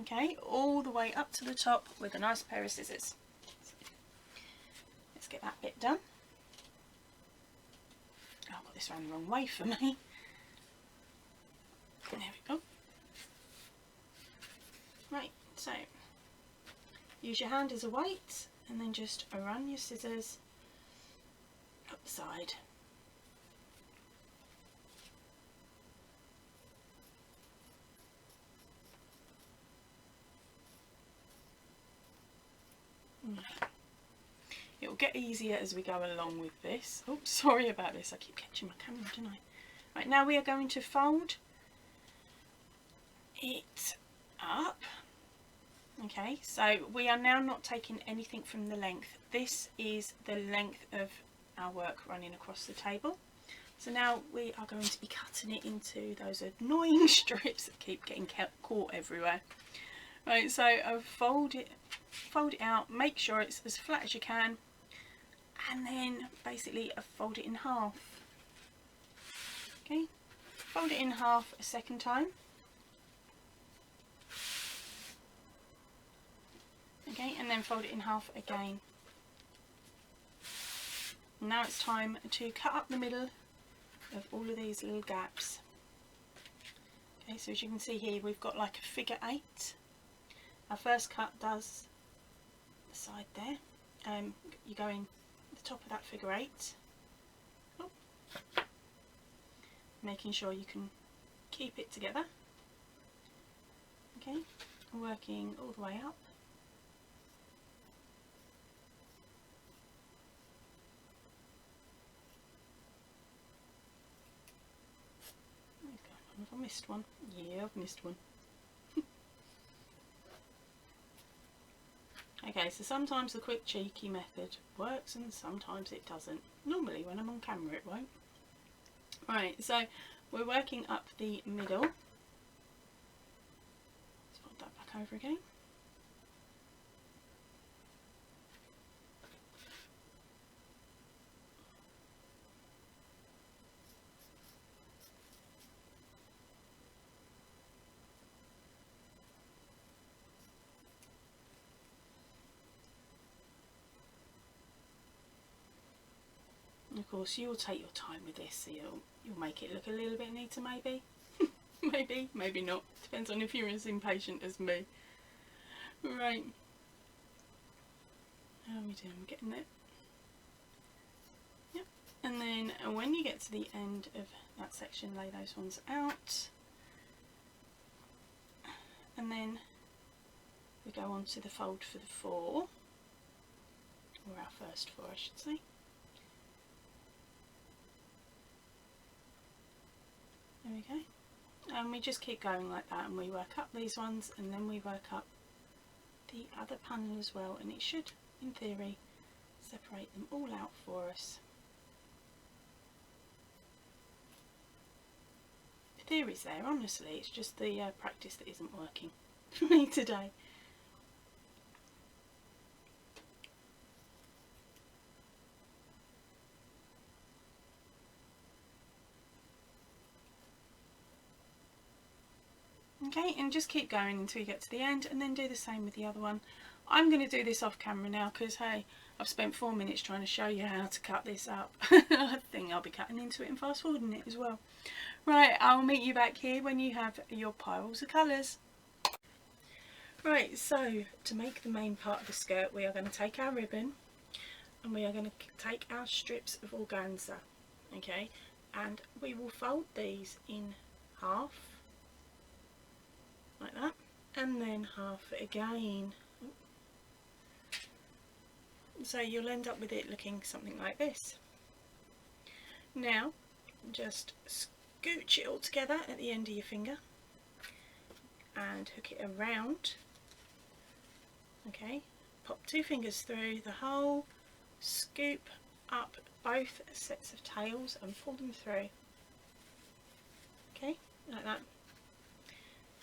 Okay, all the way up to the top with a nice pair of scissors. Let's get that bit done. Oh, I've got this around the wrong way for me. There we go. Right, so use your hand as a weight and then just run your scissors up the side. It will get easier as we go along with this. Oh, sorry about this, I keep catching my camera, don't I? Right, now we are going to fold it up. Okay, so we are now not taking anything from the length. This is the length of our work running across the table. So now we are going to be cutting it into those annoying strips that keep getting caught everywhere. Right, so I'll fold it out, make sure it's as flat as you can, and then basically fold it in half. Okay, fold it in half a second time. Okay, and then fold it in half again. Now it's time to cut up the middle of all of these little gaps. Okay, so as you can see here, we've got like a figure 8. Our first cut does the side there. You go in the top of that figure 8. Oh. Making sure you can keep it together. Okay, working all the way up. Have I missed one? Yeah, I've missed one. Okay, so sometimes the quick cheeky method works and sometimes it doesn't. Normally when I'm on camera it won't. Right, so we're working up the middle. Let's put that back over again. And of course you'll take your time with this, so you'll make it look a little bit neater maybe. maybe not. Depends on if you're as impatient as me. Right. How are we doing? We're getting it. Yep. And then when you get to the end of that section, lay those ones out. And then we go on to the fold for the 4. Or our first 4, I should say. There we go. And we just keep going like that, and we work up these ones and then we work up the other panel as well, and it should, in theory, separate them all out for us. The theory's there, honestly, it's just the practice that isn't working for me today. Okay, and just keep going until you get to the end, and then do the same with the other one. I'm going to do this off camera now because, hey, I've spent 4 minutes trying to show you how to cut this up. I think I'll be cutting into it and fast forwarding it as well. Right, I'll meet you back here when you have your piles of colours. Right, so to make the main part of the skirt, we are going to take our ribbon and we are going to take our strips of organza, okay, and we will fold these in half, like that, and then half again. So you'll end up with it looking something like this. Now just scooch it all together at the end of your finger and hook it around. Okay, pop 2 fingers through the hole, scoop up both sets of tails and pull them through. Okay, like that.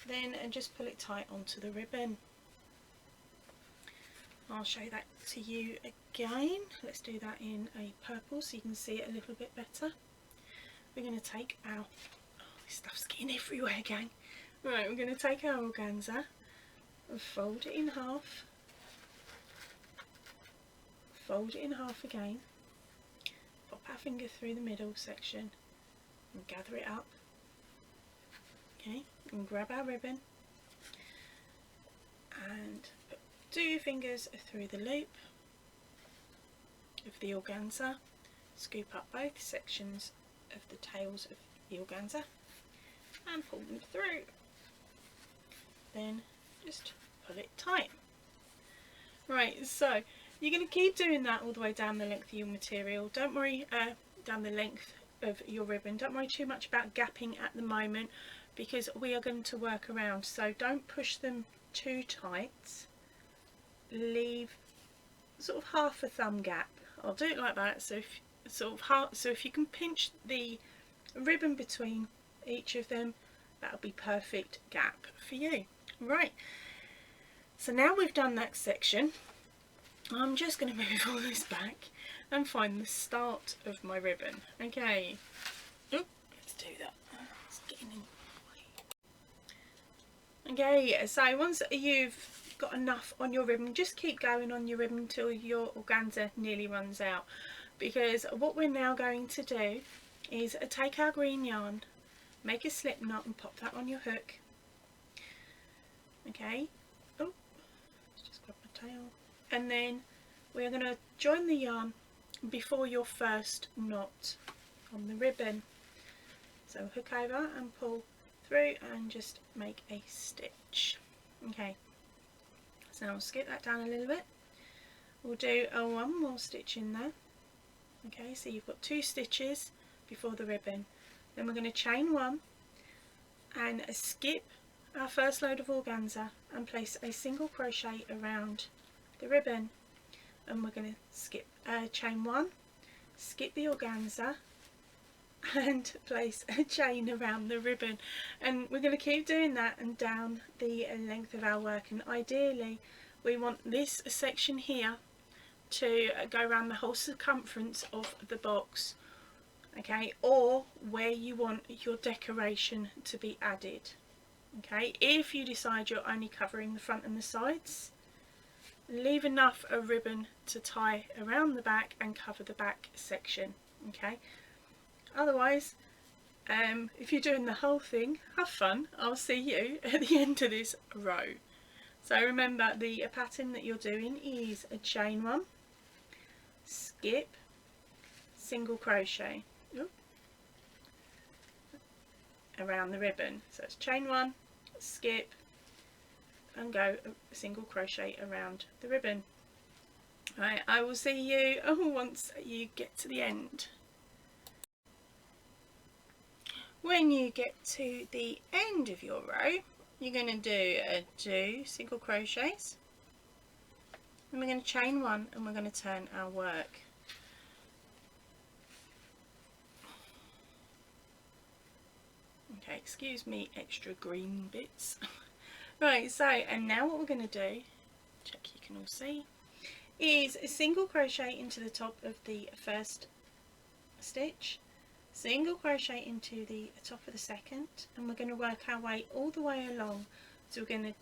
Then and just pull it tight onto the ribbon. I'll show that to you again. Let's do that in a purple so you can see it a little bit better. We're going to take our, oh, this stuff's getting everywhere, gang. Right, we're going to take our organza and fold it in half. Fold it in half again. Pop our finger through the middle section and gather it up. Okay, and grab our ribbon and put 2 fingers through the loop of the organza, scoop up both sections of the tails of the organza and pull them through. Then just pull it tight. Right, so you're going to keep doing that all the way down the length of your material. Don't worry, down the length of your ribbon. Don't worry too much about gapping at the moment, because we are going to work around, so don't push them too tight. Leave sort of half a thumb gap. I'll do it like that, so if you can pinch the ribbon between each of them, that'll be perfect gap for you. Right, so now we've done that section, I'm just going to move all this back and find the start of my ribbon. Okay, oh, let's do that. It's getting in. Okay, so once you've got enough on your ribbon, just keep going on your ribbon until your organza nearly runs out, because what we're now going to do is take our green yarn, make a slip knot and pop that on your hook. Okay, oh, let's just grab my tail, and then we're going to join the yarn before your first knot on the ribbon. So hook over and pull through and just make a stitch. Okay, so I'll skip that down a little bit. We'll do a one more stitch in there. Okay, so you've got 2 stitches before the ribbon. Then we're going to chain 1 and skip our first load of organza and place a single crochet around the ribbon. And we're going to skip chain 1, skip the organza and place a chain around the ribbon, and we're going to keep doing that and down the length of our work. And ideally we want this section here to go around the whole circumference of the box, okay, or where you want your decoration to be added. Okay, if you decide you're only covering the front and the sides, leave enough a ribbon to tie around the back and cover the back section. Okay, otherwise if you're doing the whole thing, have fun. I'll see you at the end of this row. So remember, the pattern that you're doing is a chain 1, skip, single crochet around the ribbon. So it's chain 1, skip and go a single crochet around the ribbon. Right, I will see you once you get to the end. When you get to the end of your row, you're going to do 2 single crochets, and we're going to chain 1 and we're going to turn our work. Okay, excuse me, extra green bits. Right, so, and now what we're going to do, check you can all see, is a single crochet into the top of the first stitch, single crochet into the top of the second, and we're going to work our way all the way along. So we're going to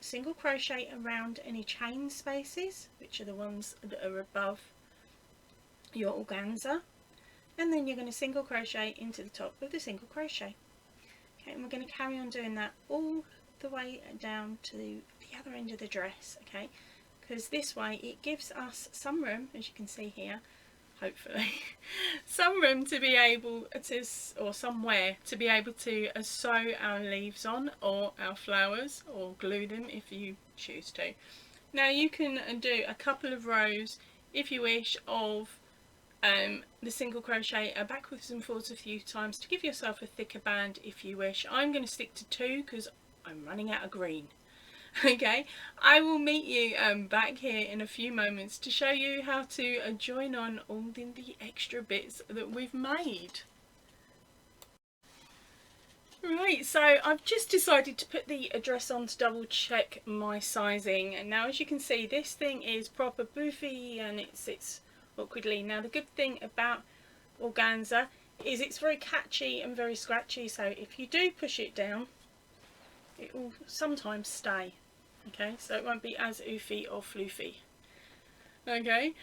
single crochet around any chain spaces, which are the ones that are above your organza, and then you're going to single crochet into the top of the single crochet. Okay, and we're going to carry on doing that all the way down to the other end of the dress, okay, because this way it gives us some room, as you can see here, hopefully, some room to be able to, or somewhere to be able to sew our leaves on, or our flowers, or glue them if you choose to. Now you can do a couple of rows if you wish of the single crochet backwards and forwards a few times to give yourself a thicker band if you wish. I'm going to stick to 2 because I'm running out of green. Okay, I will meet you back here in a few moments to show you how to join on all the extra bits that we've made. Right, so I've just decided to put the dress on to double check my sizing, and now as you can see this thing is proper boofy and it sits awkwardly. Now the good thing about organza is it's very catchy and very scratchy, so if you do push it down it will sometimes stay, okay, so it won't be as oofy or floofy. Okay,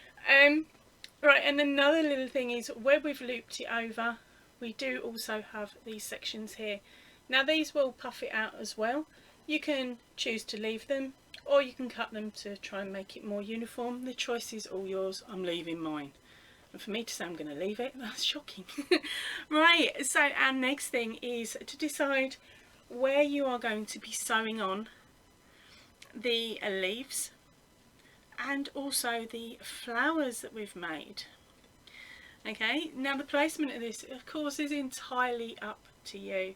right, and another little thing is where we've looped it over, we do also have these sections here. Now these will puff it out as well. You can choose to leave them or you can cut them to try and make it more uniform. The choice is all yours. I'm leaving mine. And for me to say I'm going to leave it, that's shocking. Right, so our next thing is to decide where you are going to be sewing on the leaves and also the flowers that we've made. Okay, now the placement of this of course is entirely up to you.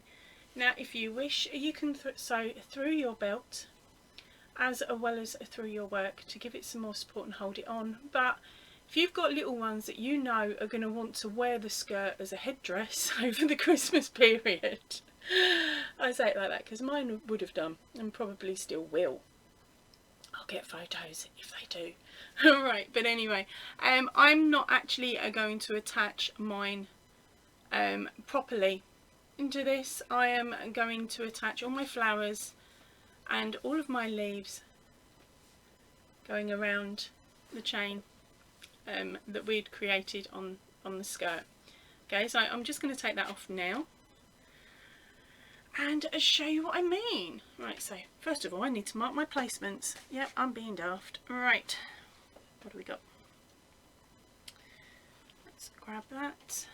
Now if you wish you can sew through your belt as well as through your work to give it some more support and hold it on, but if you've got little ones that you know are going to want to wear the skirt as a headdress over the Christmas period, I say it like that because mine would have done and probably still will. I'll get photos if they do. Right, but anyway, I'm not actually going to attach mine properly into this. I am going to attach all my flowers and all of my leaves going around the chain that we'd created on the skirt. Okay, so I'm just going to take that off now and show you what I mean. Right, so first of all I need to mark my placements. Yep, I'm being daft. Right, what do we got? Let's grab that.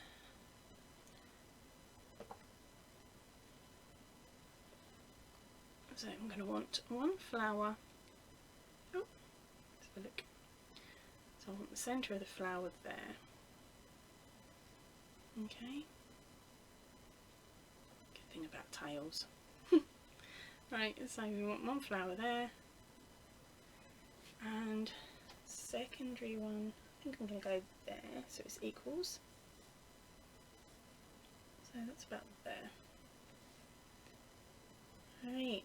So I'm going to want one flower. Oh, let's have a look. So I want the centre of the flower there. Okay. Good thing about tails. Right, so we want one flower there. And secondary one, I think I'm going to go there, so it's equals. So that's about there. Right.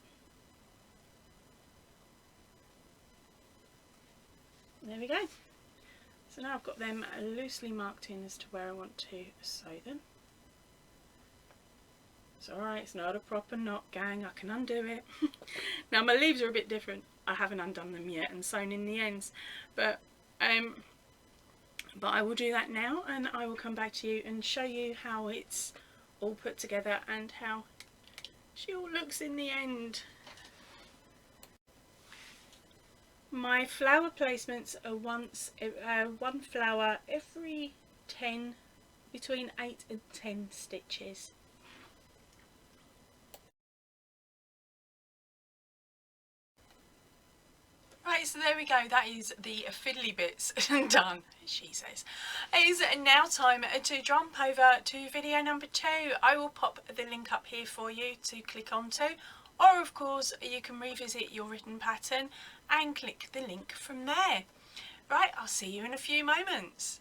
There we go. So now I've got them loosely marked in as to where I want to sew them. It's alright, it's not a proper knot, gang, I can undo it. Now my leaves are a bit different. I haven't undone them yet and sewn in the ends. But I will do that now, and I will come back to you and show you how it's all put together and how she all looks in the end. My flower placements are one flower every 10, between 8 and 10 stitches. Right, so there we go, that is the fiddly bits done, she says. It is now time to jump over to video number 2. I will pop the link up here for you to click onto, or of course you can revisit your written pattern and click the link from there. Right, I'll see you in a few moments.